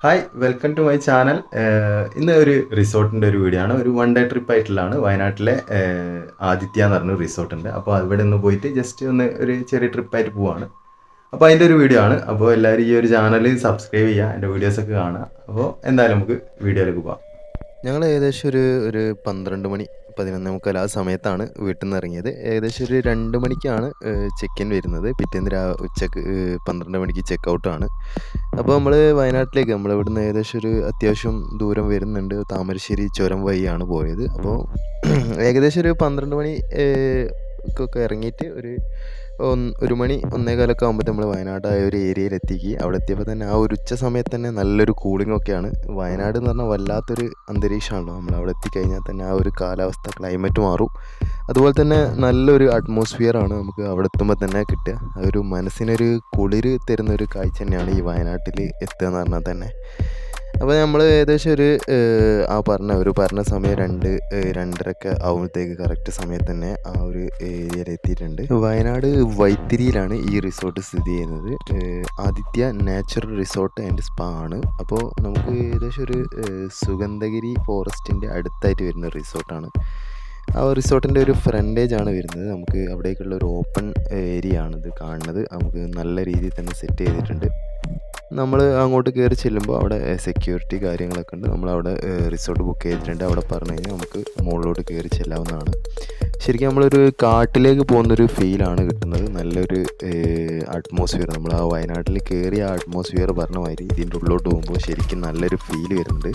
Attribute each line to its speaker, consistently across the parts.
Speaker 1: Hi welcome to my channel. ഇന്ന് ഒരു റിസോർട്ടിൻ്റെ ഒരു വീഡിയോ ആണ്. ഒരു വൺ ഡേ ട്രിപ്പ് ആയിട്ടുള്ളതാണ്. വയനാട്ടിലെ ആദിത്യ എന്ന് പറഞ്ഞൊരു റിസോർട്ടുണ്ട്. അപ്പോൾ അവിടെ ഒന്ന് പോയിട്ട് ജസ്റ്റ് ഒന്ന് ഒരു ചെറിയ ട്രിപ്പായിട്ട് പോവാണ്. അപ്പോൾ അതിൻ്റെ ഒരു വീഡിയോ ആണ്. അപ്പോൾ എല്ലാവരും ഈ ഒരു ചാനൽ സബ്സ്ക്രൈബ് ചെയ്യുക, എൻ്റെ വീഡിയോസൊക്കെ കാണുക. അപ്പോൾ എന്തായാലും നമുക്ക് വീഡിയോയിലേക്ക് പോകാം.
Speaker 2: ഞങ്ങൾ ഏകദേശം ഒരു 12 മണി 11:45 ആ സമയത്താണ് വീട്ടിൽ നിന്ന് ഇറങ്ങിയത്. ഏകദേശം ഒരു 2 മണിക്കാണ് ചെക്ക് ഇൻ വരുന്നത്. പിറ്റേന്ന് ഉച്ചക്ക് 12 മണിക്ക് ചെക്ക് ഔട്ടാണ്. അപ്പോൾ നമ്മൾ വയനാട്ടിലേക്ക് ഇവിടുന്ന് ഏകദേശം ഒരു അത്യാവശ്യം ദൂരം വരുന്നുണ്ട്. താമരശ്ശേരി ചുരം വഴിയാണ് പോയത്. അപ്പോൾ ഏകദേശം ഒരു 12 മണി ക്കൊക്കെ ഇറങ്ങിയിട്ട് ഒരു മണി 1:15 ആകുമ്പോൾ നമ്മൾ വയനാട് ആ ഒരു ഏരിയയിൽ എത്തിക്കുക. അവിടെ എത്തിയപ്പോൾ തന്നെ ആ ഒരു ഉച്ച സമയത്ത് തന്നെ നല്ലൊരു കൂളിംഗ് ഒക്കെയാണ്. വയനാട് എന്ന് പറഞ്ഞാൽ വല്ലാത്തൊരു അന്തരീക്ഷമാണല്ലോ. നമ്മൾ അവിടെ എത്തിക്കഴിഞ്ഞാൽ തന്നെ ആ ഒരു കാലാവസ്ഥ ക്ലൈമറ്റ് മാറും. അതുപോലെ തന്നെ നല്ലൊരു അറ്റ്മോസ്ഫിയറാണ് നമുക്ക് അവിടെ എത്തുമ്പോൾ തന്നെ കിട്ടുക. ഒരു മനസ്സിനൊരു കുളിര് തരുന്നൊരു കാഴ്ച തന്നെയാണ് ഈ വയനാട്ടിൽ എത്തുക എന്ന് പറഞ്ഞാൽ തന്നെ. അപ്പോൾ നമ്മൾ ഏകദേശം പറഞ്ഞ സമയം 2-2:30 ആകുമ്പോഴത്തേക്ക് കറക്റ്റ് സമയത്ത് തന്നെ ആ ഒരു ഏരിയയിൽ എത്തിയിട്ടുണ്ട്. വയനാട് വൈത്തിരിയിലാണ് ഈ റിസോർട്ട് സ്ഥിതി ചെയ്യുന്നത്. Aditya natural resort and spa ആണ്. അപ്പോൾ നമുക്ക് ഏകദേശം ഒരു സുഗന്ധഗിരി ഫോറസ്റ്റിൻ്റെ അടുത്തായിട്ട് വരുന്ന റിസോർട്ടാണ്. ആ റിസോർട്ടിൻ്റെ ഒരു ഫ്രണ്ടേജാണ് വരുന്നത്. നമുക്ക് അവിടേക്കുള്ള ഒരു ഓപ്പൺ ഏരിയ ആണിത് കാണുന്നത്. നമുക്ക് നല്ല രീതിയിൽ തന്നെ സെറ്റ് ചെയ്തിട്ടുണ്ട്. നമ്മൾ അങ്ങോട്ട് കയറി ചെല്ലുമ്പോൾ അവിടെ സെക്യൂരിറ്റി കാര്യങ്ങളൊക്കെ ഉണ്ട്. നമ്മളവിടെ റിസോർട്ട് ബുക്ക് ചെയ്തിട്ടുണ്ട്. അവിടെ പറഞ്ഞു കഴിഞ്ഞാൽ നമുക്ക് മുകളിലോട്ട് കയറി ചെല്ലാവുന്നതാണ്. ശരിക്കും നമ്മളൊരു കാട്ടിലേക്ക് പോകുന്നൊരു ഫീലാണ് കിട്ടുന്നത്. നല്ലൊരു അറ്റ്മോസ്ഫിയർ, നമ്മൾ ആ വയനാട്ടിൽ കയറിയ ആ അറ്റ്മോസ്ഫിയർ പറഞ്ഞ മാതിരി ഇതിൻ്റെ ഉള്ളിലോട്ട് പോകുമ്പോൾ ശരിക്കും നല്ലൊരു ഫീൽ വരുന്നുണ്ട്.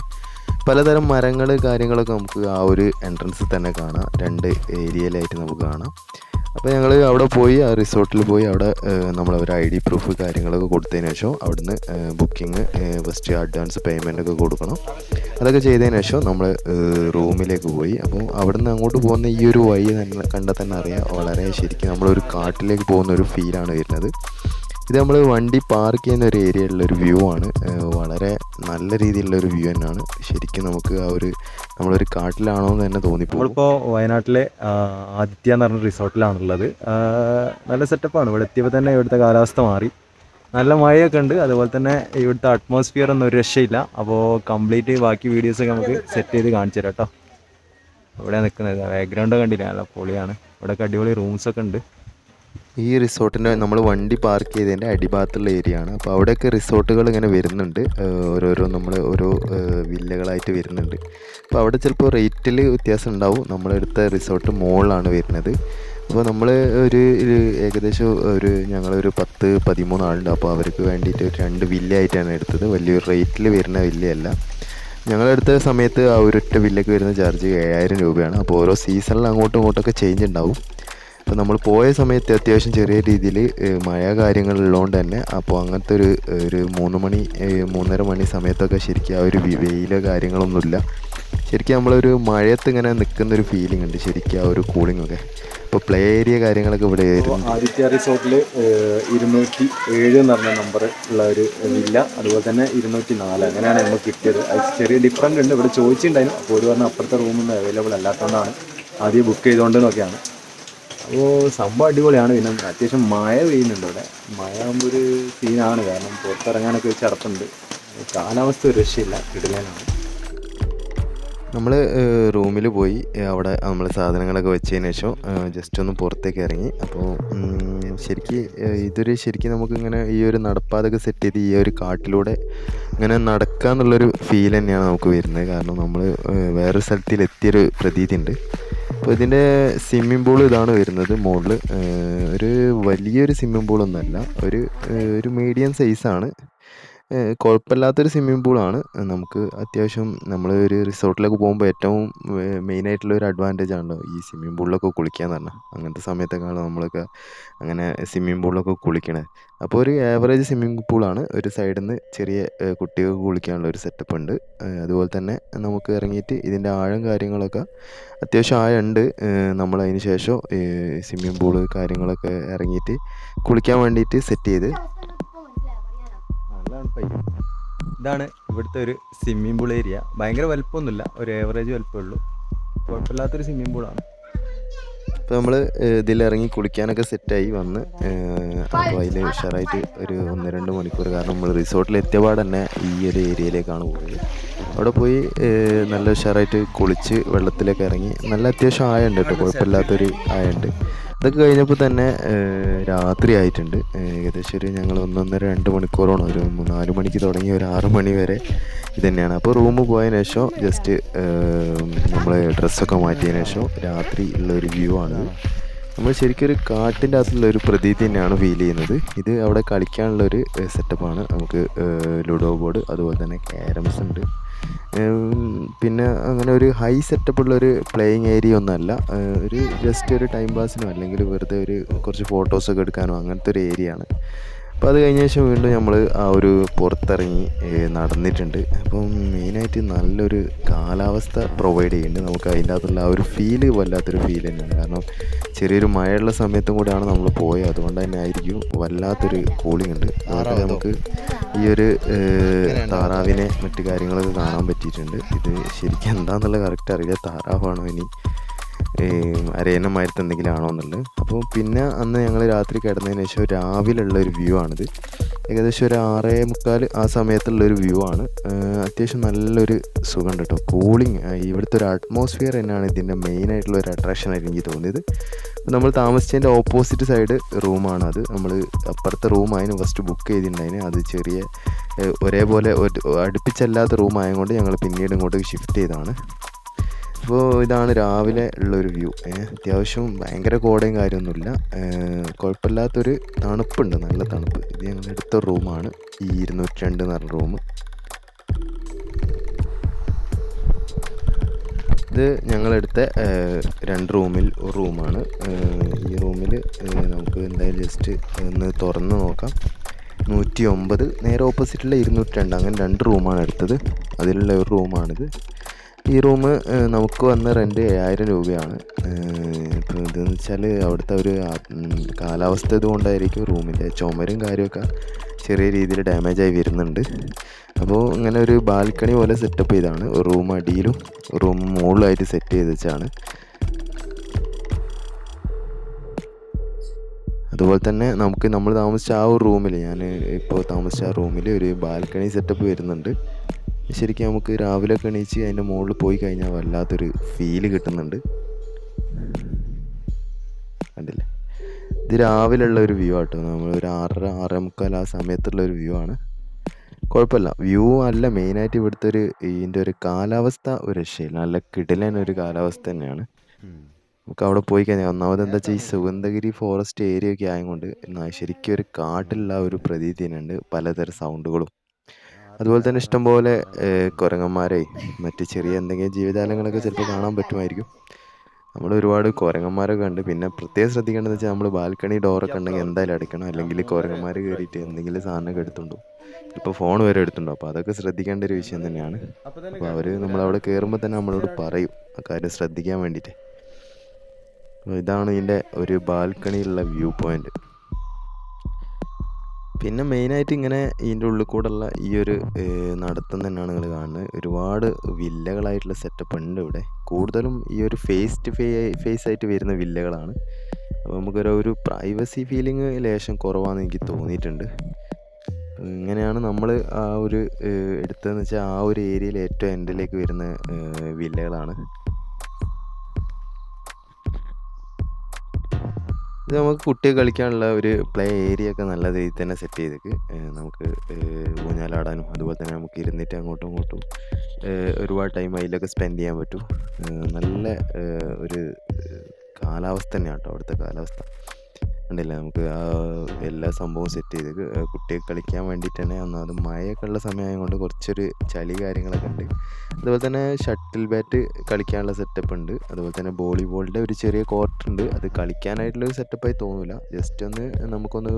Speaker 2: പലതരം മരങ്ങൾ കാര്യങ്ങളൊക്കെ നമുക്ക് ആ ഒരു എൻട്രൻസിൽ തന്നെ കാണാം. 2 ഏരിയയിലായിട്ട് നമുക്ക് കാണാം. അപ്പോൾ ഞങ്ങൾ അവിടെ പോയി ആ റിസോർട്ടിൽ പോയി അവിടെ നമ്മളൊരു ID പ്രൂഫ് കാര്യങ്ങളൊക്കെ കൊടുത്തതിന് ശേഷം അവിടുന്ന് ബുക്കിംഗ് ഫസ്റ്റ് അഡ്വാൻസ് പേയ്മെൻറ്റൊക്കെ കൊടുക്കണം. അതൊക്കെ ചെയ്തതിന് ശേഷം നമ്മൾ റൂമിലേക്ക് പോയി. അപ്പോൾ അവിടുന്ന് അങ്ങോട്ട് പോകുന്ന ഈ ഒരു വഴി തന്നെ കണ്ടാൽ തന്നെ അറിയാം, വളരെ ശരിക്കും നമ്മളൊരു കാട്ടിലേക്ക് പോകുന്ന ഒരു ഫീലാണ് വരുന്നത്. ഇത് നമ്മൾ വണ്ടി പാർക്ക് ചെയ്യുന്ന ഒരു ഏരിയയിലുള്ളൊരു വ്യൂ ആണ്. വളരെ നല്ല രീതിയിലുള്ളൊരു വ്യൂ തന്നെയാണ്. ശരിക്കും നമുക്ക് നമ്മളൊരു കാട്ടിലാണോ എന്ന് തന്നെ തോന്നിപ്പോകും.
Speaker 1: നമ്മളിപ്പോൾ വയനാട്ടിലെ ആദിത്യ എന്ന് പറഞ്ഞ റിസോർട്ടിലാണുള്ളത്. നല്ല സെറ്റപ്പാണ്. ഇവിടെ എത്തിയപ്പോൾ തന്നെ ഇവിടുത്തെ കാലാവസ്ഥ മാറി. നല്ല മഴയൊക്കെ ഉണ്ട്. അതുപോലെ തന്നെ ഇവിടുത്തെ അറ്റ്മോസ്ഫിയർ ഒന്നും ഒരു രക്ഷയില്ല. അപ്പോൾ കംപ്ലീറ്റ് ബാക്കി വീഡിയോസൊക്കെ നമുക്ക് സെറ്റ് ചെയ്ത് കാണിച്ചു തരാം കേട്ടോ. ഇവിടെ നിൽക്കുന്നത് ബാക്ക്ഗ്രൗണ്ട് കണ്ടില്ല, നല്ല പൊളിയാണ്. ഇവിടെയൊക്കെ അടിപൊളി റൂംസൊക്കെ ഉണ്ട്.
Speaker 2: ഈ റിസോർട്ടിൻ്റെ നമ്മൾ വണ്ടി പാർക്ക് ചെയ്തതിൻ്റെ അടിഭാഗത്തുള്ള ഏരിയ ആണ്. അപ്പോൾ അവിടെയൊക്കെ റിസോർട്ടുകൾ ഇങ്ങനെ വരുന്നുണ്ട്. ഓരോ വില്ലകളായിട്ട് വരുന്നുണ്ട്. അപ്പോൾ അവിടെ ചിലപ്പോൾ റേറ്റിൽ വ്യത്യാസം ഉണ്ടാവും. നമ്മളെടുത്ത റിസോർട്ട് മുകളിലാണ് വരുന്നത്. അപ്പോൾ നമ്മൾ ഏകദേശം ഞങ്ങളൊരു 10-13 ആളുണ്ട്. അപ്പോൾ അവർക്ക് വേണ്ടിയിട്ട് 2 വില്ലയായിട്ടാണ് എടുത്തത്. വലിയൊരു റേറ്റിൽ വരുന്ന വില്ലയല്ല. ഞങ്ങളെടുത്ത സമയത്ത് ആ ഒരൊറ്റ വില്ലയ്ക്ക് വരുന്ന ചാർജ് 7000 രൂപയാണ്. അപ്പോൾ ഓരോ സീസണിൽ അങ്ങോട്ടും ഇങ്ങോട്ടൊക്കെ ചേഞ്ച് ഉണ്ടാവും. അപ്പോൾ നമ്മൾ പോയ സമയത്ത് അത്യാവശ്യം ചെറിയ രീതിയിൽ മഴ കാര്യങ്ങളുള്ളതുകൊണ്ട് തന്നെ അപ്പോൾ അങ്ങനത്തെ ഒരു 3-3:30 മണി സമയത്തൊക്കെ ശരിക്കും ആ ഒരു വെയിലോ കാര്യങ്ങളൊന്നുമില്ല. ശരിക്കും നമ്മളൊരു മഴയത്ത് ഇങ്ങനെ നിൽക്കുന്നൊരു ഫീലിംഗ് ഉണ്ട് ശരിക്കും, ആ ഒരു കൂളിംഗ് ഒക്കെ. ഇപ്പോൾ പ്ലേ ഏരിയ കാര്യങ്ങളൊക്കെ ഇവിടെ ആയിരുന്നു.
Speaker 1: ആദിത്യ റിസോർട്ടിൽ 207 എന്ന് പറഞ്ഞ നമ്പർ ഉള്ള ഒരു വില്ല, അതുപോലെ തന്നെ 204 അങ്ങനെയാണ് നമുക്ക് കിട്ടിയത്. അത് ചെറിയ ഡിഫറൻറ്റ് ഉണ്ട്. ഇവിടെ ചോദിച്ചിട്ടുണ്ടായിരുന്നു. അപ്പോൾ ഒരു പറഞ്ഞ അപ്പുറത്തെ റൂമൊന്നും അവൈലബിൾ അല്ലാത്തതുകൊണ്ടാണ് ആദ്യം ബുക്ക് ചെയ്തുകൊണ്ടെന്നൊക്കെയാണ്. അപ്പോൾ സംഭവം അടിപൊളിയാണ്. പിന്നെ അത്യാവശ്യം മഴ പെയ്യുന്നുണ്ട് ഇവിടെ. മഴ ആകുമ്പോൾ ഒരു സീനാണ്, കാരണം പുറത്തിറങ്ങാനൊക്കെ വെച്ച് അടപ്പുണ്ട്. കാലാവസ്ഥ ഒരു രക്ഷയില്ല, കിടലാനാണ്.
Speaker 2: നമ്മൾ റൂമിൽ പോയി അവിടെ നമ്മൾ സാധനങ്ങളൊക്കെ വെച്ചതിന് ശേഷം ജസ്റ്റ് ഒന്ന് പുറത്തേക്ക് ഇറങ്ങി. അപ്പോൾ ശരിക്കും നമുക്കിങ്ങനെ ഈ ഒരു നടപ്പാതൊക്കെ സെറ്റ് ചെയ്ത് ഈ ഒരു കാട്ടിലൂടെ ഇങ്ങനെ നടക്കുക എന്നുള്ളൊരു ഫീൽ തന്നെയാണ് നമുക്ക് വരുന്നത്. കാരണം നമ്മൾ വേറൊരു സ്ഥലത്തിലെത്തിയൊരു പ്രതീതി ഉണ്ട്. അപ്പോൾ ഇതിൻ്റെ സ്വിമ്മിംഗ് പൂൾ ഇതാണ് വരുന്നത് മുകളിൽ. ഒരു വലിയൊരു സ്വിമ്മിംഗ് പൂളൊന്നുമല്ല, ഒരു മീഡിയം സൈസാണ്. കുഴപ്പമില്ലാത്തൊരു സ്വിമ്മിംഗ് പൂളാണ്. നമുക്ക് അത്യാവശ്യം നമ്മൾ ഒരു റിസോർട്ടിലൊക്കെ പോകുമ്പോൾ ഏറ്റവും മെയിനായിട്ടുള്ളൊരു അഡ്വാൻറ്റേജ് ആണല്ലോ ഈ സ്വിമ്മിംഗ് പൂളിലൊക്കെ കുളിക്കുക എന്ന് പറഞ്ഞാൽ. അങ്ങനത്തെ സമയത്തൊക്കെയാണ് നമ്മളൊക്കെ അങ്ങനെ സ്വിമ്മിംഗ് പൂളിലൊക്കെ കുളിക്കണത്. അപ്പോൾ ഒരു ആവറേജ് സ്വിമ്മിംഗ് പൂളാണ്. ഒരു സൈഡിൽ നിന്ന് ചെറിയ കുട്ടികൾക്ക് കുളിക്കാനുള്ള ഒരു സെറ്റപ്പ് ഉണ്ട്. അതുപോലെ തന്നെ നമുക്ക് ഇറങ്ങിയിട്ട് ഇതിൻ്റെ ആഴം കാര്യങ്ങളൊക്കെ അത്യാവശ്യം ആഴമുണ്ട്. നമ്മളതിന് ശേഷം സ്വിമ്മിംഗ് പൂള് കാര്യങ്ങളൊക്കെ ഇറങ്ങിയിട്ട് കുളിക്കാൻ വേണ്ടിയിട്ട് സെറ്റ് ചെയ്ത്.
Speaker 1: ഇതാണ് ഇവിടുത്തെ ഒരു സ്വിമ്മിംഗ് പൂൾ ഏരിയ. ഭയങ്കര വലുപ്പമൊന്നുമില്ല, ഒരു ഏവറേജ് വലുപ്പമേ ഉള്ളൂ. കുഴപ്പമില്ലാത്തൊരു സ്വിമ്മിംഗ് പൂളാണ്.
Speaker 2: അപ്പോൾ നമ്മൾ ഇതിലിറങ്ങി കുളിക്കാനൊക്കെ സെറ്റായി വന്ന് അപ്പോൾ അതിൽ ഉഷാറായിട്ട് ഒരു 1-2 മണിക്കൂർ, കാരണം നമ്മൾ റിസോർട്ടിൽ എത്തിയപാട് തന്നെ ഈ ഒരു ഏരിയയിലേക്കാണ് പോയത്. അവിടെ പോയി നല്ല ഉഷാറായിട്ട് കുളിച്ച് വെള്ളത്തിലേക്ക് ഇറങ്ങി. നല്ല അത്യാവശ്യം ആയുണ്ട് കേട്ടോ, കുഴപ്പമില്ലാത്തൊരു ആയുണ്ട്. ഇതൊക്കെ കഴിഞ്ഞപ്പോൾ തന്നെ രാത്രി ആയിട്ടുണ്ട്. ഏകദേശം ഒരു ഞങ്ങൾ 1-1.5-2 മണിക്കൂറോളം, ഒരു 4 മണിക്ക് തുടങ്ങി ഒരു 6 മണി വരെ ഇത് തന്നെയാണ്. അപ്പോൾ റൂമിൽ പോയതിന് ശേഷം ജസ്റ്റ് നമ്മൾ ഡ്രസ്സൊക്കെ മാറ്റിയതിന് ശേഷം രാത്രി ഉള്ളൊരു വ്യൂ ആണിത്. നമ്മൾ ശരിക്കും ഒരു കാട്ടിൻ്റെ അകത്തുള്ള ഒരു പ്രതീതി തന്നെയാണ് ഫീൽ ചെയ്യുന്നത്. ഇത് അവിടെ കളിക്കാനുള്ളൊരു സെറ്റപ്പാണ്. നമുക്ക് ലുഡോ ബോർഡ്, അതുപോലെ തന്നെ ക്യാരംസ് ഉണ്ട്. പിന്നെ അങ്ങനെ ഒരു ഹൈ സെറ്റപ്പുള്ളൊരു പ്ലേയിങ് ഏരിയ ഒന്നുമല്ല. ഒരു ജസ്റ്റ് ഒരു ടൈം പാസിനോ അല്ലെങ്കിൽ വെറുതെ ഒരു കുറച്ച് ഫോട്ടോസൊക്കെ എടുക്കാനോ അങ്ങനത്തെ ഒരു ഏരിയ ആണ്. അപ്പോൾ അത് കഴിഞ്ഞ ശേഷം വീണ്ടും നമ്മൾ ആ ഒരു പുറത്തിറങ്ങി നടന്നിട്ടുണ്ട്. അപ്പം മെയിനായിട്ട് നല്ലൊരു കാലാവസ്ഥ പ്രൊവൈഡ് ചെയ്യുന്നുണ്ട് നമുക്ക്. അതിൻ്റെ അകത്തുള്ള ആ ഒരു ഫീല് വല്ലാത്തൊരു ഫീൽ തന്നെയാണ്. കാരണം ചെറിയൊരു മഴയുള്ള സമയത്തും കൂടെയാണ് നമ്മൾ പോയത്, അതുകൊണ്ട് തന്നെ ആയിരിക്കും വല്ലാത്തൊരു കൂളിംഗ് ഉണ്ട്. അതുകൊണ്ട് നമുക്ക് ഈ ഒരു താറാവിനെ മറ്റു കാര്യങ്ങളൊക്കെ കാണാൻ പറ്റിയിട്ടുണ്ട്. ഇത് ശരിക്കും എന്താണെന്നുള്ള കറക്റ്റ് അറിയില്ല, താറാവാണോ ഇനി അരയന്നമായിട്ട് എന്തെങ്കിലും ആണോ എന്നുള്ളത്. അപ്പോൾ പിന്നെ അന്ന് ഞങ്ങൾ രാത്രി കിടന്നതിന് ശേഷം രാവിലെ ഉള്ള ഒരു വ്യൂ ആണിത്. ഏകദേശം ഒരു 6:45 ആ സമയത്തുള്ളൊരു വ്യൂ ആണ്. അത്യാവശ്യം നല്ലൊരു സുഖമുണ്ട് കേട്ടോ, കൂളിങ്. ഇവിടുത്തെ ഒരു അറ്റ്മോസ്ഫിയർ തന്നെയാണ് ഇതിൻ്റെ മെയിനായിട്ടുള്ള ഒരു അട്രാക്ഷനായിട്ട് എനിക്ക് തോന്നിയത്. നമ്മൾ താമസിച്ചതിൻ്റെ ഓപ്പോസിറ്റ് സൈഡ് റൂമാണ് അത്. നമ്മൾ അപ്പുറത്തെ റൂം അതിന് ഫസ്റ്റ് ബുക്ക് ചെയ്തിട്ടുണ്ടായിന്. അത് ചെറിയ ഒരേപോലെ അടുപ്പിച്ചല്ലാത്ത റൂം ആയതുകൊണ്ട് ഞങ്ങൾ പിന്നീട് ഇങ്ങോട്ടേക്ക് ഷിഫ്റ്റ് ചെയ്തതാണ്. അപ്പോൾ ഇതാണ് രാവിലെ ഉള്ളൊരു വ്യൂ. അത്യാവശ്യം ഭയങ്കര കോടയും കാര്യമൊന്നുമില്ല, കുഴപ്പമില്ലാത്തൊരു തണുപ്പുണ്ട്, നല്ല തണുപ്പ്. ഇത് ഞങ്ങളുടെ അടുത്ത റൂമാണ്, ഈ 202 എന്ന് പറഞ്ഞ റൂം. ഇത് ഞങ്ങളെടുത്ത 2 റൂമിൽ ഒരു റൂമാണ്. ഈ റൂമിൽ നമുക്ക് എന്തായാലും ജസ്റ്റ് ഒന്ന് തുറന്ന് നോക്കാം. 109, നേരെ ഓപ്പോസിറ്റുള്ള 202, അങ്ങനെ 2 റൂമാണ് എടുത്തത്. അതിലുള്ള ഒരു റൂമാണിത്. ഈ റൂം നമുക്ക് വന്ന റെൻറ്റ് 7000 രൂപയാണ്. ഇപ്പോൾ ഇതെന്ന് വെച്ചാൽ അവിടുത്തെ ഒരു കാലാവസ്ഥ ഇതുകൊണ്ടായിരിക്കും റൂമിൻ്റെ ചുമരും കാര്യമൊക്കെ ചെറിയ രീതിയിൽ ഡാമേജായി വരുന്നുണ്ട്. അപ്പോൾ ഇങ്ങനെ ഒരു ബാൽക്കണി പോലെ സെറ്റപ്പ് ചെയ്താണ്. റൂം അടിയിലും റൂം മുകളിലായിട്ട് സെറ്റ് ചെയ്ത് വെച്ചാണ്. അതുപോലെ തന്നെ നമ്മൾ താമസിച്ച ആ ഒരു റൂമിൽ, ഞാൻ ഇപ്പോൾ താമസിച്ച ആ റൂമിൽ ഒരു ബാൽക്കണി സെറ്റപ്പ് വരുന്നുണ്ട്. ശരിക്കും നമുക്ക് രാവിലെ ഒക്കെ എണീച്ച് അതിൻ്റെ മുകളിൽ പോയി കഴിഞ്ഞാൽ വല്ലാത്തൊരു ഫീല് കിട്ടുന്നുണ്ട്. കണ്ടില്ലേ, ഇത് രാവിലെ ഉള്ള ഒരു വ്യൂ ആട്ടോ. നമ്മൾ ഒരു 6:30-6:45 ആ സമയത്തുള്ള ഒരു വ്യൂ ആണ്. കുഴപ്പമില്ല, വ്യൂ അല്ല, മെയിനായിട്ട് ഇവിടുത്തെ ഇതിൻ്റെ ഒരു കാലാവസ്ഥ ഒരു രക്ഷയില്ല, നല്ല കിടിലൻ ഒരു കാലാവസ്ഥ തന്നെയാണ്. നമുക്ക് അവിടെ പോയി കഴിഞ്ഞാൽ ഒന്നാമത് എന്താ വെച്ചാൽ ഈ സുഗന്ധഗിരി ഫോറസ്റ്റ് ഏരിയ ഒക്കെ ആയതുകൊണ്ട് ശരിക്കും ഒരു കാട്ടിലുള്ള ഒരു പ്രതീതി തന്നെയുണ്ട്. പലതരം സൗണ്ടുകളും, അതുപോലെ തന്നെ ഇഷ്ടംപോലെ കുരങ്ങന്മാരെ മറ്റ് ചെറിയ എന്തെങ്കിലും ജീവജാലങ്ങളൊക്കെ ചിലപ്പോൾ കാണാൻ പറ്റുമായിരിക്കും. നമ്മൾ ഒരുപാട് കുരങ്ങന്മാരൊക്കെ ഉണ്ട്. പിന്നെ പ്രത്യേകം ശ്രദ്ധിക്കേണ്ടതെന്ന് വെച്ചാൽ നമ്മൾ ബാൽക്കണി ഡോറൊക്കെ ഉണ്ടെങ്കിൽ എന്തായാലും അടയ്ക്കണം, അല്ലെങ്കിൽ കുരങ്ങന്മാർ കയറിയിട്ട് എന്തെങ്കിലും സാധനമൊക്കെ എടുത്തുണ്ടോ, ഇപ്പോൾ ഫോൺ വരെ എടുത്തുണ്ടോ. അപ്പോൾ അതൊക്കെ ശ്രദ്ധിക്കേണ്ട ഒരു വിഷയം തന്നെയാണ്. അപ്പോൾ അവർ നമ്മളവിടെ കയറുമ്പോൾ തന്നെ നമ്മളോട് പറയും ആ കാര്യം ശ്രദ്ധിക്കാൻ വേണ്ടിയിട്ട്. അപ്പോൾ ഇതാണ് ഇതിൻ്റെ ഒരു ബാൽക്കണിയിലുള്ള വ്യൂ പോയിൻ്റ്. പിന്നെ മെയിനായിട്ട് ഇങ്ങനെ ഇതിൻ്റെ ഉള്ളിൽ കൂടെയുള്ള ഈ ഒരു നടത്തം തന്നെയാണ് നിങ്ങൾ കാണുന്നത്. ഒരുപാട് വില്ലകളായിട്ടുള്ള സെറ്റപ്പ് ഉണ്ട് ഇവിടെ. കൂടുതലും ഈ ഒരു ഫേസ് ആയിട്ട് വരുന്ന വില്ലകളാണ്. അപ്പോൾ നമുക്കൊരു പ്രൈവസി ഫീലിംഗ് ലേശം കുറവാണെന്ന് എനിക്ക് തോന്നിയിട്ടുണ്ട്. ഇങ്ങനെയാണ് നമ്മൾ ആ ഒരു എടുത്തതെന്ന് വെച്ചാൽ ആ ഒരു ഏരിയയിൽ ഏറ്റവും എൻഡിലേക്ക് വരുന്ന വില്ലകളാണ്. ഇത് നമുക്ക് കുട്ടികൾ കളിക്കാനുള്ള ഒരു പ്ലേ ഏരിയ ഒക്കെ നല്ല രീതിയിൽ തന്നെ സെറ്റ് ചെയ്തേക്ക്. നമുക്ക് ഊഞ്ഞാലാടാനും അതുപോലെ തന്നെ നമുക്ക് ഇരുന്നിട്ട് അങ്ങോട്ടും ഇങ്ങോട്ടും ഒരുപാട് ടൈം അതിലൊക്കെ സ്പെൻഡ് ചെയ്യാൻ പറ്റും. നല്ല ഒരു കാലാവസ്ഥ തന്നെയാണ് കേട്ടോ അവിടുത്തെ കാലാവസ്ഥ. ഉണ്ടല്ലേ, നമുക്ക് ആ എല്ലാ സംഭവവും സെറ്റ് ചെയ്ത് കുട്ടികൾക്ക് കളിക്കാൻ വേണ്ടിയിട്ട് തന്നെ. ഒന്നാമത് മഴയൊക്കെ ഉള്ള സമയമായതുകൊണ്ട് കുറച്ചൊരു ചളി കാര്യങ്ങളൊക്കെ ഉണ്ട്. അതുപോലെ തന്നെ ഷട്ടിൽ ബാറ്റ് കളിക്കാനുള്ള സെറ്റപ്പ് ഉണ്ട്. അതുപോലെ തന്നെ വോളിബോളിൻ്റെ ഒരു ചെറിയ കോർട്ടുണ്ട്. അത് കളിക്കാനായിട്ടുള്ളൊരു സെറ്റപ്പായി തോന്നില്ല, ജസ്റ്റ് ഒന്ന് നമുക്കൊന്ന്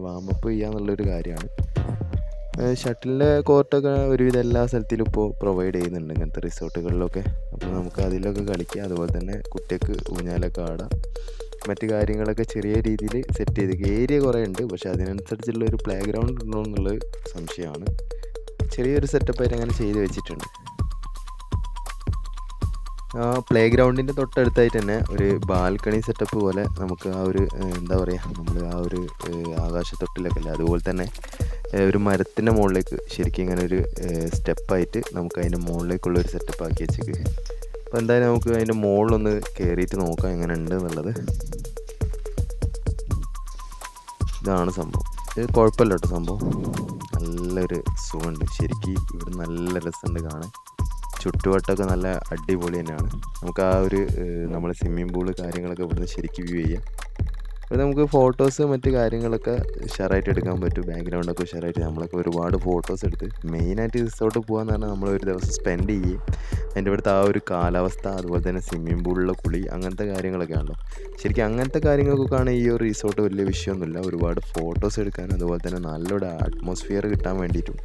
Speaker 2: വാമപ്പ് ചെയ്യാന്നുള്ളൊരു കാര്യമാണ്. ഷട്ടിലിൻ്റെ കോർട്ടൊക്കെ ഒരുവിധം എല്ലാ സ്ഥലത്തിലും ഇപ്പോൾ പ്രൊവൈഡ് ചെയ്യുന്നുണ്ട് ഇങ്ങനത്തെ റിസോർട്ടുകളിലൊക്കെ. അപ്പോൾ നമുക്ക് അതിലൊക്കെ കളിക്കാം. അതുപോലെ തന്നെ കുട്ടികൾക്ക് ഊഞ്ഞാലൊക്കെ ആടാം. മറ്റു കാര്യങ്ങളൊക്കെ ചെറിയ രീതിയിൽ സെറ്റ് ചെയ്ത് ഏരിയ കുറേ ഉണ്ട്, പക്ഷേ അതിനനുസരിച്ചുള്ള ഒരു പ്ലേ ഗ്രൗണ്ട് ഉണ്ടോ എന്നുള്ളത് സംശയമാണ്. ചെറിയൊരു സെറ്റപ്പായിട്ട് അങ്ങനെ ചെയ്ത് വെച്ചിട്ടുണ്ട്. പ്ലേ ഗ്രൗണ്ടിൻ്റെ തൊട്ടടുത്തായിട്ട് തന്നെ ഒരു ബാൽക്കണി സെറ്റപ്പ് പോലെ നമുക്ക് ആ ഒരു എന്താ പറയുക, നമ്മൾ ആ ഒരു ആകാശത്തൊട്ടിലൊക്കെ അല്ലേ, അതുപോലെ തന്നെ ഒരു മരത്തിൻ്റെ മുകളിലേക്ക് ശരിക്കും ഇങ്ങനെ ഒരു സ്റ്റെപ്പായിട്ട് നമുക്ക് അതിൻ്റെ മുകളിലേക്കുള്ളൊരു സെറ്റപ്പ് ആക്കി വെച്ചേക്ക്. അപ്പോൾ എന്തായാലും നമുക്ക് അതിൻ്റെ മുകളിലൊന്ന് കയറിയിട്ട് നോക്കാം എങ്ങനെ ഉണ്ട് എന്നുള്ളത്. ഇതാണ് സംഭവം. ഇത് കുഴപ്പമില്ല കേട്ടോ, സംഭവം നല്ലൊരു സുഖമുണ്ട് ശരിക്കും. ഇവിടെ നല്ല രസമുണ്ട് കാണാൻ. ചുറ്റുവട്ടമൊക്കെ നല്ല അടിപൊളി തന്നെയാണ്. നമുക്ക് ആ ഒരു നമ്മൾ സ്വിമ്മിംഗ് പൂള് കാര്യങ്ങളൊക്കെ ഇവിടുന്ന് ശരിക്കും വ്യൂ ചെയ്യാം. അപ്പോൾ നമുക്ക് ഫോട്ടോസ് മറ്റ് കാര്യങ്ങളൊക്കെ ഉഷാറായിട്ട് എടുക്കാൻ പറ്റും. ബാക്ക്ഗ്രൗണ്ടൊക്കെ ഉഷാറായിട്ട് നമ്മളൊക്കെ ഒരുപാട് ഫോട്ടോസ് എടുത്ത് മെയിനായിട്ട് റിസോർട്ട് പോകാന്ന് പറഞ്ഞാൽ നമ്മൾ ഒരു ദിവസം സ്പെൻഡ് ചെയ്യും. അതിൻ്റെ ഇവിടുത്തെ ആ ഒരു കാലാവസ്ഥ, അതുപോലെ തന്നെ സ്വിമ്മിംഗ് പൂളിലെ കുളി, അങ്ങനത്തെ കാര്യങ്ങളൊക്കെ ആണല്ലോ. ശരിക്കും അങ്ങനത്തെ കാര്യങ്ങൾക്കൊക്കെ ആണ് ഈ ഒരു റിസോർട്ട് വലിയ വിഷയമൊന്നുമില്ല. ഒരുപാട് ഫോട്ടോസ് എടുക്കാനും അതുപോലെ തന്നെ നല്ലൊരു അറ്റ്മോസ്ഫിയർ കിട്ടാൻ വേണ്ടിയിട്ടും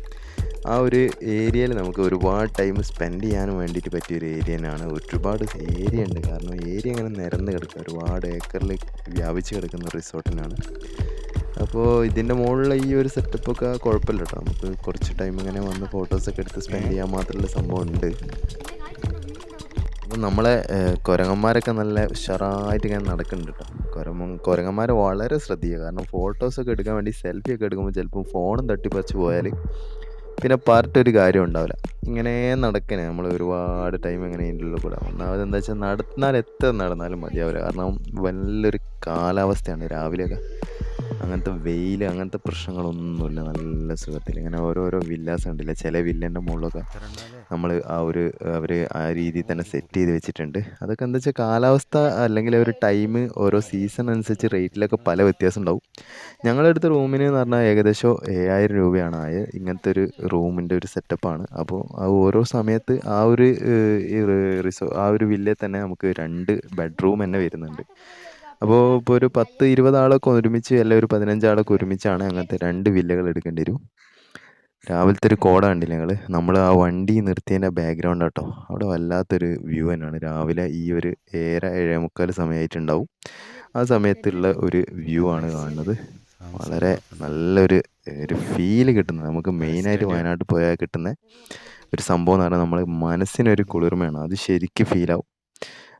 Speaker 2: ആ ഒരു ഏരിയയിൽ നമുക്ക് ഒരുപാട് ടൈം സ്പെൻഡ് ചെയ്യാനും വേണ്ടിയിട്ട് പറ്റിയൊരു ഏരിയ തന്നെയാണ്. ഒരുപാട് ഏരിയ ഉണ്ട്, കാരണം ഏരിയ ഇങ്ങനെ നിരന്ന് കിടക്കുക, ഒരുപാട് ഏക്കറിൽ വ്യാപിച്ച് കിടക്കുന്ന റിസോർട്ട് തന്നെയാണ്. അപ്പോൾ ഇതിൻ്റെ മുകളിൽ ഈ ഒരു സെറ്റപ്പൊക്കെ കുഴപ്പമില്ല കേട്ടോ. നമുക്ക് കുറച്ച് ടൈം ഇങ്ങനെ വന്ന് ഫോട്ടോസൊക്കെ എടുത്ത് സ്പെൻഡ് ചെയ്യാൻ മാത്രമുള്ള സംഭവം ഉണ്ട്. അപ്പോൾ നമ്മളെ കുരങ്ങന്മാരൊക്കെ നല്ല ഉഷാറായിട്ട് ഇങ്ങനെ നടക്കുന്നുണ്ട് കേട്ടോ. കുരങ്ങന്മാരെ വളരെ ശ്രദ്ധിക്കുക, കാരണം ഫോട്ടോസൊക്കെ എടുക്കാൻ വേണ്ടി സെൽഫിയൊക്കെ എടുക്കുമ്പോൾ ചിലപ്പോൾ ഫോണും തട്ടിപ്പറിച്ച് പോയാൽ പിന്നെ പറഞ്ഞിട്ടൊരു കാര്യം ഉണ്ടാവില്ല. ഇങ്ങനെ നടക്കണേ നമ്മൾ ഒരുപാട് ടൈം ഇങ്ങനെ ഇതിൻ്റെ ഉള്ളിൽ കൂടെ. ഒന്നാമത് എന്താ വെച്ചാൽ നടന്നാൽ എത്ര നടന്നാലും മതിയാവില്ല, കാരണം നല്ലൊരു കാലാവസ്ഥയാണ് രാവിലെയൊക്കെ. അങ്ങനത്തെ വെയിൽ അങ്ങനത്തെ പ്രശ്നങ്ങളൊന്നുമില്ല. നല്ല സുഖത്തിൽ ഇങ്ങനെ ഓരോരോ വില്ലാസ് ഉണ്ടല്ലേ, ചില വില്ലേൻ്റെ മുകളിലൊക്കെ നമ്മൾ അവർ ആ രീതിയിൽ തന്നെ സെറ്റ് ചെയ്ത് വെച്ചിട്ടുണ്ട്. അതൊക്കെ എന്താ വെച്ചാൽ കാലാവസ്ഥ അല്ലെങ്കിൽ ഒരു ടൈം ഓരോ സീസൺ അനുസരിച്ച് റേറ്റിലൊക്കെ പല വ്യത്യാസം ഉണ്ടാവും. ഞങ്ങളെടുത്ത റൂമിന് എന്ന് പറഞ്ഞാൽ ഏകദേശം 7000 രൂപയാണ് ആയത്. ഇങ്ങനത്തെ ഒരു റൂമിൻ്റെ ഒരു സെറ്റപ്പാണ്. അപ്പോൾ ആ ഓരോ സമയത്ത് ആ ഒരു ആ ഒരു വില്ലയിൽ തന്നെ നമുക്ക് 2 ബെഡ്റൂം തന്നെ വരുന്നുണ്ട്. അപ്പോൾ ഇപ്പോൾ ഒരു 10-20 ആളൊക്കെ ഒരുമിച്ച്, അല്ലെങ്കിൽ ഒരു 15 ആളൊക്കെ ഒരുമിച്ചാണ് അങ്ങനത്തെ 2 വില്ലകൾ എടുക്കേണ്ടി വരും. രാവിലത്തെ ഒരു കോട കണ്ടില്ല ഞങ്ങൾ, നമ്മൾ ആ വണ്ടി നിർത്തിയതിൻ്റെ ബാക്ക്ഗ്രൗണ്ട് കേട്ടോ, അവിടെ വല്ലാത്തൊരു വ്യൂ തന്നെയാണ്. രാവിലെ ഈ ഒരു 7-7:45 സമയമായിട്ടുണ്ടാവും. ആ സമയത്തുള്ള ഒരു വ്യൂ ആണ് കാണുന്നത്. വളരെ നല്ലൊരു ഫീല് കിട്ടുന്നത് നമുക്ക് മെയിനായിട്ട് വയനാട്ടിൽ പോയാൽ കിട്ടുന്ന ഒരു സംഭവം എന്ന് പറഞ്ഞാൽ നമ്മൾ മനസ്സിനൊരു കുളിർമയാണ്. അത് ശരിക്കും ഫീലാവും.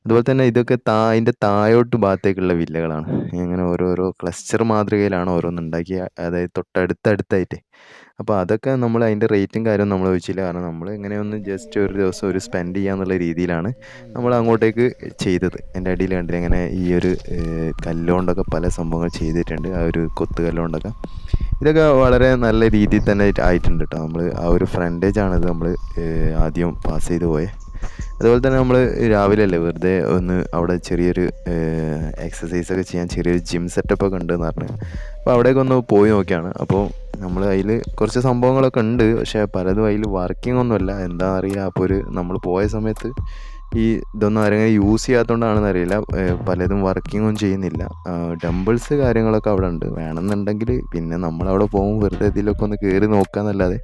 Speaker 2: അതുപോലെ തന്നെ ഇതൊക്കെ അതിൻ്റെ താഴോട്ട് ഭാഗത്തേക്കുള്ള വില്ലകളാണ്. ഇങ്ങനെ ഓരോരോ ക്ലസ്റ്റർ മാതൃകയിലാണ് ഓരോന്നുണ്ടാക്കിയ, അതായത് തൊട്ടടുത്തടുത്തായിട്ട്. അപ്പോൾ അതൊക്കെ നമ്മൾ അതിൻ്റെ റേറ്റും കാര്യവും നമ്മൾ ചോദിച്ചില്ല, കാരണം നമ്മൾ ഇങ്ങനെയൊന്ന് ജസ്റ്റ് ഒരു ദിവസം ഒരു സ്പെൻഡ് ചെയ്യാന്നുള്ള രീതിയിലാണ് നമ്മൾ അങ്ങോട്ടേക്ക് ചെയ്തത്. എൻ്റെ അടിയിൽ കണ്ടില്ല ഇങ്ങനെ ഈ ഒരു കല്ലുകൊണ്ടൊക്കെ പല സംഭവങ്ങൾ ചെയ്തിട്ടുണ്ട്, ആ ഒരു കൊത്തു കല്ലുകൊണ്ടൊക്കെ. ഇതൊക്കെ വളരെ നല്ല രീതിയിൽ തന്നെ ആയിട്ടുണ്ട് കേട്ടോ. നമ്മൾ ആ ഒരു ഫ്രണ്ടേജാണിത് നമ്മൾ ആദ്യം പാസ് ചെയ്ത് പോയത്. അതുപോലെ തന്നെ നമ്മൾ രാവിലെ അല്ലേ വെറുതെ ഒന്ന് അവിടെ ചെറിയൊരു എക്സസൈസൊക്കെ ചെയ്യാൻ ചെറിയൊരു ജിം സെറ്റപ്പൊക്കെ ഉണ്ടെന്ന് പറഞ്ഞു. അപ്പോൾ അവിടേക്ക് ഒന്ന് പോയി നോക്കിയാണ്. അപ്പോൾ നമ്മൾ അതിൽ കുറച്ച് സംഭവങ്ങളൊക്കെ ഉണ്ട്, പക്ഷേ പലതും അതിൽ വർക്കിംഗ് ഒന്നുമല്ല, എന്താ അറിയില്ല. അപ്പോൾ നമ്മൾ പോയ സമയത്ത് ഈ ഇതൊന്നും ആരെങ്കിലും യൂസ് ചെയ്യാത്തതുകൊണ്ടാണെന്ന് അറിയില്ല, പലതും വർക്കിങ്ങും ചെയ്യുന്നില്ല. ഡംബിൾസ് കാര്യങ്ങളൊക്കെ അവിടെ ഉണ്ട്, വേണമെന്നുണ്ടെങ്കിൽ. പിന്നെ നമ്മളവിടെ പോകുമ്പോൾ വെറുതെ ഇതിലൊക്കെ ഒന്ന് കയറി നോക്കാന്നല്ലാതെ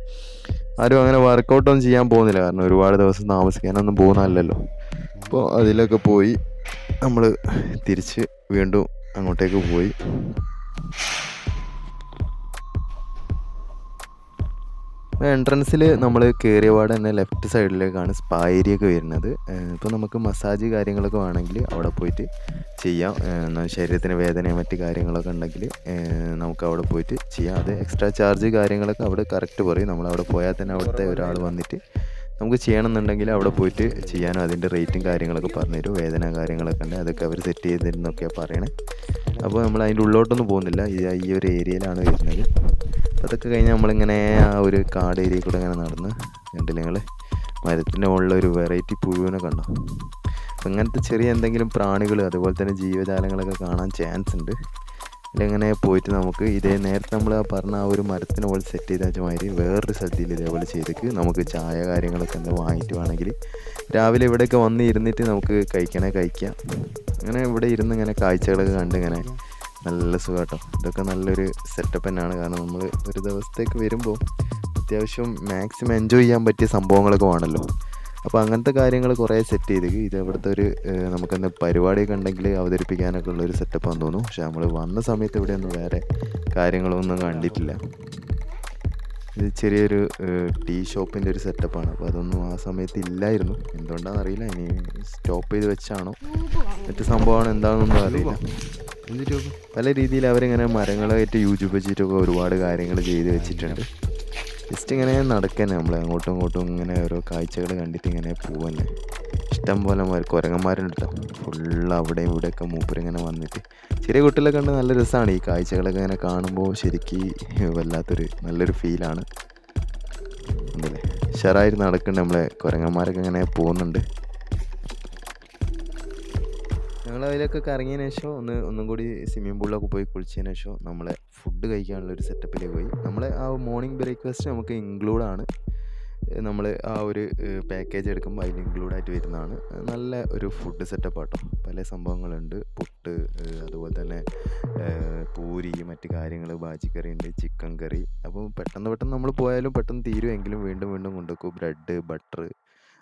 Speaker 2: ആരും അങ്ങനെ വർക്കൗട്ടൊന്നും ചെയ്യാൻ പോകുന്നില്ല, കാരണം ഒരുപാട് ദിവസം താമസിക്കാനൊന്നും പോകുന്നതല്ലല്ലോ. അപ്പോൾ അതിലൊക്കെ പോയി നമ്മൾ തിരിച്ച് വീണ്ടും അങ്ങോട്ടേക്ക് പോയി. എൻട്രൻസിൽ നമ്മൾ കയറിയ പാടെ തന്നെ ലെഫ്റ്റ് സൈഡിലേക്കാണ് സ്പാ ഏരിയ ഒക്കെ വരുന്നത്. ഇപ്പോൾ നമുക്ക് മസാജ് കാര്യങ്ങളൊക്കെ വേണമെങ്കിൽ അവിടെ പോയിട്ട് ചെയ്യാം. ശരീരത്തിന് വേദനയോ മറ്റ് കാര്യങ്ങളൊക്കെ ഉണ്ടെങ്കിൽ നമുക്ക് അവിടെ പോയിട്ട് ചെയ്യാം. അത് എക്സ്ട്രാ ചാർജ് കാര്യങ്ങളൊക്കെ അവിടെ കറക്റ്റ് പറയും. നമ്മളവിടെ പോയാൽ തന്നെ അവിടുത്തെ ഒരാൾ വന്നിട്ട് നമുക്ക് ചെയ്യണമെന്നുണ്ടെങ്കിൽ അവിടെ പോയിട്ട് ചെയ്യാനും അതിൻ്റെ റേറ്റും കാര്യങ്ങളൊക്കെ പറഞ്ഞുതരും. വേദന കാര്യങ്ങളൊക്കെ ഉണ്ട്, അതൊക്കെ അവർ സെറ്റ് ചെയ്ത് തരുന്നൊക്കെയാണ് പറയണേ. അപ്പോൾ നമ്മൾ അതിൻ്റെ ഉള്ളോട്ടൊന്നും പോകുന്നില്ല, ഈ ഒരു ഏരിയയിലാണ് വരുന്നത്. അപ്പോൾ അതൊക്കെ കഴിഞ്ഞ് നമ്മളിങ്ങനെ ആ ഒരു കാട് ഏരിയയിൽ കൂടെ ഇങ്ങനെ നടന്ന് കണ്ടില്ല നിങ്ങൾ, മരത്തിൻ്റെ മുകളിലൊരു വെറൈറ്റി പുഴുവിനെ കണ്ടോ. അപ്പോൾ ഇങ്ങനത്തെ ചെറിയ എന്തെങ്കിലും പ്രാണികൾ അതുപോലെ തന്നെ ജീവജാലങ്ങളൊക്കെ കാണാൻ ചാൻസ് ഉണ്ട്. ഇതിലെങ്ങനെ പോയിട്ട് നമുക്ക് ഇതേ നേരത്തെ നമ്മൾ പറഞ്ഞ ആ ഒരു മരത്തിന് പോലെ സെറ്റ് ചെയ്ത മാതിരി വേറൊരു സ്ഥലത്തിൽ ഇതേപോലെ ചെയ്തേക്ക് നമുക്ക് ചായ കാര്യങ്ങളൊക്കെ എന്താ വാങ്ങിയിട്ട് വേണമെങ്കിൽ രാവിലെ ഇവിടെയൊക്കെ വന്ന് ഇരുന്നിട്ട് നമുക്ക് കഴിക്കാം. അങ്ങനെ ഇവിടെ ഇരുന്ന് ഇങ്ങനെ കാഴ്ചകളൊക്കെ കണ്ട് ഇങ്ങനെ നല്ല സുഖം കേട്ടോ. ഇതൊക്കെ നല്ലൊരു സെറ്റപ്പ് തന്നെയാണ്, കാരണം നമ്മൾ ഒരു ദിവസത്തേക്ക് വരുമ്പോൾ അത്യാവശ്യം മാക്സിമം എൻജോയ് ചെയ്യാൻ പറ്റിയ സംഭവങ്ങളൊക്കെ വേണമല്ലോ. അപ്പോൾ അങ്ങനത്തെ കാര്യങ്ങൾ കുറേ സെറ്റ് ചെയ്തേക്ക്. ഇത് ഇവിടുത്തെ ഒരു നമുക്കെന്താ പരിപാടിയൊക്കെ ഉണ്ടെങ്കിൽ അവതരിപ്പിക്കാനൊക്കെ ഉള്ളൊരു സെറ്റപ്പാന്ന് തോന്നുന്നു. പക്ഷെ നമ്മൾ വന്ന സമയത്ത് ഇവിടെയൊന്നും വേറെ കാര്യങ്ങളൊന്നും കണ്ടിട്ടില്ല. ഇത് ചെറിയൊരു ടീ ഷോപ്പിൻ്റെ ഒരു സെറ്റപ്പാണ്. അപ്പോൾ അതൊന്നും ആ സമയത്ത് ഇല്ലായിരുന്നു, എന്തുകൊണ്ടാണെന്ന് അറിയില്ല. ഇനി സ്റ്റോപ്പ് ചെയ്ത് വെച്ചാണോ മറ്റു സംഭവമാണ് എന്താണെന്നൊന്നും അറിയില്ല. പല രീതിയിൽ അവരിങ്ങനെ മരങ്ങളായിട്ട് യൂജിപ്പിച്ചിട്ടൊക്കെ ഒരുപാട് കാര്യങ്ങൾ ചെയ്ത് വെച്ചിട്ടുണ്ട്. ജസ്റ്റ് ഇങ്ങനെ നടക്കാൻ നമ്മൾ അങ്ങോട്ടും ഇങ്ങോട്ടും ഇങ്ങനെ ഓരോ കാഴ്ചകൾ കണ്ടിട്ട് ഇങ്ങനെ പോവന്നെ. ഇഷ്ടം പോലെ കുരങ്ങന്മാരുണ്ട് കേട്ടോ. ഫുള്ള് അവിടെയും ഇവിടെയൊക്കെ മൂപ്പരിങ്ങനെ വന്നിട്ട് ചെറിയ കുട്ടികളൊക്കെ കണ്ട് നല്ല രസമാണ്. ഈ കാഴ്ചകളൊക്കെ ഇങ്ങനെ കാണുമ്പോൾ ശരിക്കും വല്ലാത്തൊരു നല്ലൊരു ഫീലാണ്. ഉണ്ടല്ലേ, ഉഷാറായിട്ട് നടക്കുന്നുണ്ട്. നമ്മളെ കുരങ്ങന്മാരൊക്കെ ഇങ്ങനെ പോകുന്നുണ്ട്. ഞങ്ങൾ അതിലൊക്കെ കറങ്ങിയതിന് ശേഷം ഒന്നും കൂടി സ്വിമ്മിംഗ് പൂളിലൊക്കെ പോയി കുളിച്ചതിന് ശേഷം നമ്മളെ ഫുഡ് കഴിക്കാനുള്ളൊരു സെറ്റപ്പിലേക്ക് പോയി. നമ്മളെ ആ മോർണിംഗ് ബ്രേക്ക്ഫാസ്റ്റ് നമുക്ക് ഇൻക്ലൂഡാണ്. നമ്മൾ ആ ഒരു പാക്കേജ് എടുക്കുമ്പോൾ അതിൽ ഇൻക്ലൂഡായിട്ട് വരുന്നതാണ്. നല്ല ഒരു ഫുഡ് സെറ്റപ്പ് ആട്ടോ. പല സംഭവങ്ങളുണ്ട്. പുട്ട്, അതുപോലെ തന്നെ പൂരി, മറ്റ് കാര്യങ്ങൾ, ബാജിക്കറി ഉണ്ട്, ചിക്കൻ കറി. അപ്പോൾ പെട്ടെന്ന് നമ്മൾ പോയാലും പെട്ടെന്ന് തീരുമെങ്കിലും വീണ്ടും കൊണ്ടുവെക്കും. ബ്രെഡ്, ബട്ടർ,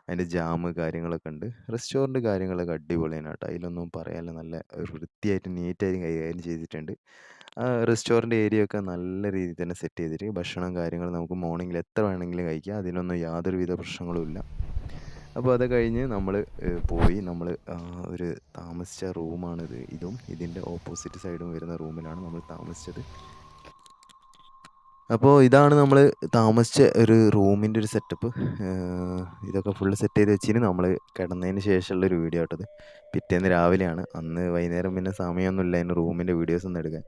Speaker 2: അതിൻ്റെ ജാമ് കാര്യങ്ങളൊക്കെ ഉണ്ട്. റെസ്റ്റോറൻറ്റ് കാര്യങ്ങളൊക്കെ അടിപൊളിയാണ് കേട്ടോ. അതിലൊന്നും പറയാനില്ല. നല്ല വൃത്തിയായിട്ട് നീറ്റായിട്ട് കൈകാര്യം ചെയ്തിട്ടുണ്ട്. ആ റെസ്റ്റോറൻറ്റ് ഏരിയ ഒക്കെ നല്ല രീതിയിൽ തന്നെ സെറ്റ് ചെയ്തിട്ട് ഭക്ഷണം കാര്യങ്ങൾ നമുക്ക് മോർണിംഗിൽ എത്ര വേണമെങ്കിലും കഴിക്കാം. അതിനൊന്നും യാതൊരുവിധ പ്രശ്നങ്ങളും ഇല്ല. അപ്പോൾ അത് കഴിഞ്ഞ് നമ്മൾ പോയി. നമ്മൾ ഒരു താമസിച്ച റൂമാണിത്. ഇതിൻ്റെ ഓപ്പോസിറ്റ് സൈഡും വരുന്ന റൂമിലാണ് നമ്മൾ താമസിച്ചത്. അപ്പോൾ ഇതാണ് നമ്മൾ താമസിച്ച ഒരു റൂമിൻ്റെ ഒരു സെറ്റപ്പ്. ഇതൊക്കെ ഫുള്ള് സെറ്റ് ചെയ്ത് വെച്ചിന് നമ്മൾ കിടന്നതിന് ശേഷമുള്ളൊരു വീഡിയോ ആട്ടത്. പിറ്റേന്ന് രാവിലെയാണ്. അന്ന് വൈകുന്നേരം പിന്നെ സമയമൊന്നുമില്ല അതിന് റൂമിൻ്റെ വീഡിയോസൊന്നും എടുക്കാൻ.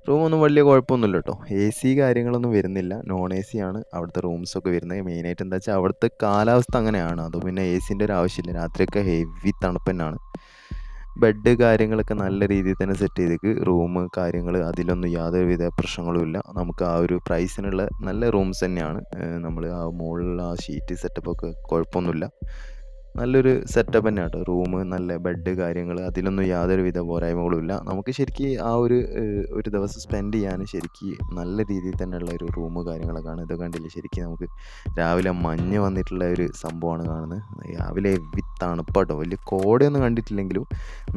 Speaker 2: റൂമൊന്നും വലിയ കുഴപ്പമൊന്നുമില്ല കേട്ടോ. AC കാര്യങ്ങളൊന്നും വരുന്നില്ല. നോൺ AC ആണ് അവിടുത്തെ റൂംസൊക്കെ വരുന്നത്. മെയിനായിട്ട് എന്താ വെച്ചാൽ അവിടുത്തെ കാലാവസ്ഥ അങ്ങനെയാണ്. അത് പിന്നെ ACൻ്റെ ഒരു ആവശ്യമില്ല. രാത്രിയൊക്കെ ഹെവി തണുപ്പ് തന്നെയാണ്. ബെഡ് കാര്യങ്ങളൊക്കെ നല്ല രീതിയിൽ തന്നെ സെറ്റ് ചെയ്തേക്ക്. റൂം കാര്യങ്ങൾ അതിലൊന്നും യാതൊരുവിധ പ്രശ്നങ്ങളും ഇല്ല. നമുക്ക് ആ ഒരു പ്രൈസിനുള്ള നല്ല റൂംസ് തന്നെയാണ്. നമ്മൾ ആ മുകളിലുള്ള ആ ഷീറ്റ് സെറ്റപ്പൊക്കെ കുഴപ്പമൊന്നുമില്ല. നല്ലൊരു സെറ്റപ്പ് തന്നെ കേട്ടോ. റൂം, നല്ല ബെഡ് കാര്യങ്ങൾ, അതിലൊന്നും യാതൊരുവിധ പോരായ്മകളും ഇല്ല. നമുക്ക് ശരിക്കും ആ ഒരു ദിവസം സ്പെൻഡ് ചെയ്യാൻ ശരിക്കും നല്ല രീതിയിൽ തന്നെയുള്ള ഒരു റൂം കാര്യങ്ങളൊക്കെയാണ്. ഇത് കണ്ടില്ലേ, ശരിക്കും നമുക്ക് രാവിലെ മഞ്ഞ് വന്നിട്ടുള്ള ഒരു സംഭവമാണ് കാണുന്നത്. രാവിലെ ഹെവി തണുപ്പാട്ടോ. വലിയ കോടയൊന്നും കണ്ടിട്ടില്ലെങ്കിലും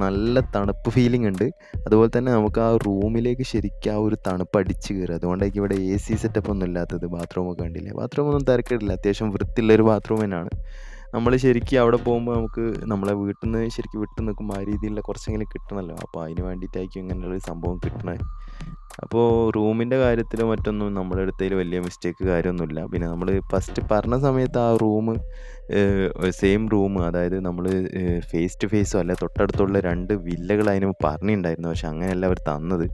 Speaker 2: നല്ല തണുപ്പ് ഫീലിംഗ് ഉണ്ട്. അതുപോലെ തന്നെ നമുക്ക് ആ റൂമിലേക്ക് ശരിക്കും ആ ഒരു തണുപ്പ് അടിച്ച് കയറുക. അതുകൊണ്ടായിരിക്കും ഇവിടെ AC സെറ്റപ്പ് ഒന്നും ഇല്ലാത്തത്. ബാത്റൂമൊക്കെ കണ്ടില്ലേ, ബാത്റൂമൊന്നും തിരക്കിടില്ല. അത്യാവശ്യം വൃത്തിയുള്ളൊരു ബാത്റൂം തന്നെയാണ്. നമ്മൾ ശരിക്കും അവിടെ പോകുമ്പോൾ നമുക്ക് നമ്മളെ വീട്ടിൽ നിന്ന് ശരിക്കും വിട്ട് നിൽക്കുമ്പോൾ ആ രീതിയിലുള്ള കുറച്ചെങ്കിലും കിട്ടണമല്ലോ. അപ്പോൾ അതിന് വേണ്ടിയിട്ടായിരിക്കും ഇങ്ങനെയുള്ളൊരു സംഭവം കിട്ടണത്. അപ്പോൾ റൂമിൻ്റെ കാര്യത്തിൽ മറ്റൊന്നും നമ്മുടെ അടുത്തതിൽ വലിയ മിസ്റ്റേക്ക് കാര്യമൊന്നുമില്ല. പിന്നെ നമ്മൾ ഫസ്റ്റ് പറഞ്ഞ സമയത്ത് ആ റൂം സെയിം റൂം, അതായത് നമ്മൾ ഫേസ് ടു ഫേസോ അല്ല തൊട്ടടുത്തുള്ള 2 വില്ലകൾ അതിന് പറഞ്ഞിട്ടുണ്ടായിരുന്നു. പക്ഷെ അങ്ങനെയല്ല അവർ തന്നത്.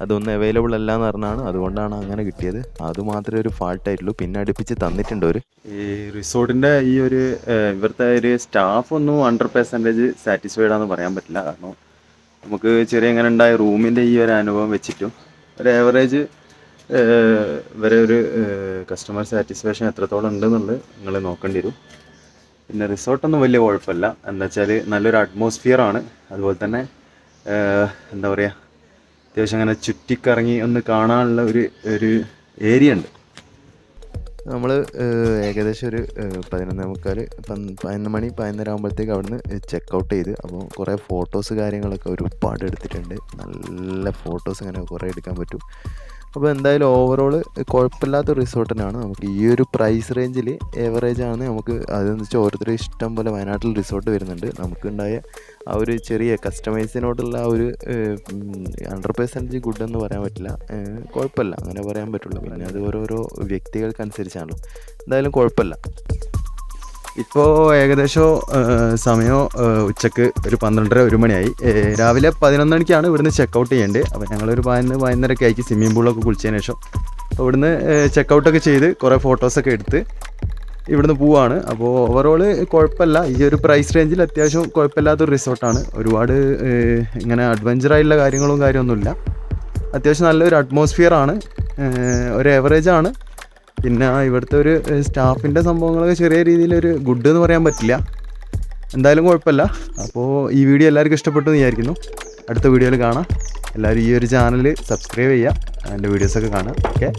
Speaker 2: അതൊന്നും അവൈലബിൾ അല്ല എന്ന് പറഞ്ഞാണ്. അതുകൊണ്ടാണ് അങ്ങനെ കിട്ടിയത്. അതുമാത്രമേ ഒരു ഫാൾട്ടായിട്ടുള്ളൂ. പിന്നെ അടുപ്പിച്ച് തന്നിട്ടുണ്ട് അവർ.
Speaker 1: ഈ റിസോർട്ടിൻ്റെ ഈ ഒരു ഇവിടുത്തെ ഒരു സ്റ്റാഫ് ഒന്നും 100% സാറ്റിസ്ഫൈഡ് ആണെന്ന് പറയാൻ പറ്റില്ല. കാരണം നമുക്ക് ചെറിയ എങ്ങനെ ഉണ്ടായ റൂമിൻ്റെ ഈ ഒരു അനുഭവം വെച്ചിട്ടും ഒരു ആവറേജ് വരെ ഒരു കസ്റ്റമർ സാറ്റിസ്ഫാക്ഷൻ എത്രത്തോളം ഉണ്ടെന്നുള്ളത് നിങ്ങൾ നോക്കേണ്ടി വരും. പിന്നെ റിസോർട്ടൊന്നും വലിയ കുഴപ്പമില്ല. എന്താ വെച്ചാൽ നല്ലൊരു അറ്റ്മോസ്ഫിയറാണ്. അതുപോലെ തന്നെ എന്താ പറയുക, അത്യാവശ്യം അങ്ങനെ ചുറ്റിക്കറങ്ങി ഒന്ന് കാണാനുള്ള ഒരു ഏരിയ ഉണ്ട്.
Speaker 2: നമ്മൾ ഏകദേശം ഒരു 11 മണി 11 ആകുമ്പോഴത്തേക്ക് അവിടുന്ന് ചെക്കൗട്ട് ചെയ്ത്. അപ്പോൾ കുറേ ഫോട്ടോസ് കാര്യങ്ങളൊക്കെ ഒരുപാട് എടുത്തിട്ടുണ്ട്. നല്ല ഫോട്ടോസ് ഇങ്ങനെ കുറേ എടുക്കാൻ പറ്റും. അപ്പോൾ എന്തായാലും ഓവറോൾ കുഴപ്പമില്ലാത്ത റിസോർട്ട് തന്നെയാണ്. നമുക്ക് ഈ ഒരു പ്രൈസ് റേഞ്ചിൽ ഏവറേജ് ആണ്. നമുക്ക് അതെന്ന് വെച്ചാൽ ഓരോരുത്തർ ഇഷ്ടം പോലെ വയനാട്ടിൽ റിസോർട്ട് വരുന്നുണ്ട്. നമുക്കുണ്ടായ ആ ഒരു ചെറിയ കസ്റ്റമൈസിനോടുള്ള ആ ഒരു 100% ഗുഡ് എന്ന് പറയാൻ പറ്റില്ല. കുഴപ്പമില്ല, അങ്ങനെ പറയാൻ പറ്റുള്ളൂ. പിന്നെ അത് ഓരോരോ വ്യക്തികൾക്കനുസരിച്ചാണല്ലോ. എന്തായാലും കുഴപ്പമില്ല.
Speaker 1: ഇപ്പോൾ ഏകദേശം സമയം ഉച്ചക്ക് ഒരു 12:30-1 മണിയായി. രാവിലെ 11 മണിക്കാണ് ഇവിടുന്ന് ചെക്കൗട്ട് ചെയ്യേണ്ടത്. അപ്പോൾ ഞങ്ങളൊരു 11:30 ആയിക്ക് സ്വിമ്മിംഗ് പൂളൊക്കെ കുളിച്ചതിന് ശേഷം ഇവിടുന്ന് ചെക്കൗട്ടൊക്കെ ചെയ്ത് കുറേ ഫോട്ടോസൊക്കെ എടുത്ത് ഇവിടുന്ന് പോവാണ്. അപ്പോൾ ഓവറോൾ കുഴപ്പമില്ല. ഈ ഒരു പ്രൈസ് റേഞ്ചിൽ അത്യാവശ്യം കുഴപ്പമില്ലാത്തൊരു റിസോർട്ടാണ്. ഒരുപാട് ഇങ്ങനെ അഡ്വഞ്ചറായിട്ടുള്ള കാര്യമൊന്നുമില്ല. അത്യാവശ്യം നല്ലൊരു അറ്റ്മോസ്ഫിയറാണ്. ഒരു ആവറേജാണ്. പിന്നെ ഇവിടുത്തെ ഒരു സ്റ്റാഫിൻ്റെ സംഭവങ്ങളൊക്കെ ചെറിയ രീതിയിലൊരു ഗുഡ് എന്ന് പറയാൻ പറ്റില്ല. എന്തായാലും കുഴപ്പമില്ല. അപ്പോൾ ഈ വീഡിയോ എല്ലാവർക്കും ഇഷ്ടപ്പെട്ടു എന്ന് വിചാരിക്കുന്നു. അടുത്ത വീഡിയോയിൽ കാണാം. എല്ലാവരും ഈ ഒരു ചാനൽ സബ്സ്ക്രൈബ് ചെയ്യുക, എൻ്റെ വീഡിയോസൊക്കെ കാണാം. ഓക്കെ.